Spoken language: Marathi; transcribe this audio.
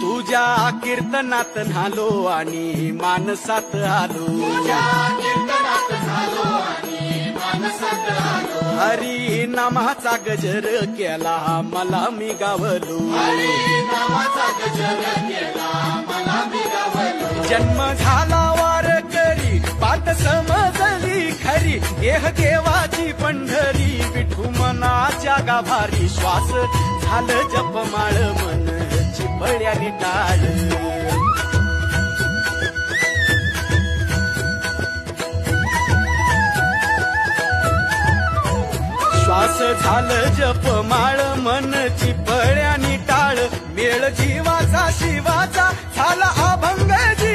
तुझ्या कीर्तनात न्हालो आणि मानसात आलो, हरी नामाचा गजर केला मला मी गावलो, जन्म झाला वार करी बात समजली खरी, देह देवाची पंढरी विठू मनाच्या गाभारी, श्वास झालं जपमाळ मन चिपळ्याने टाळ, श्वास झालं जपमाळ मन चिपळ्याने टाळ, मेळ जीवाचा शिवाचा झाला अभंग जी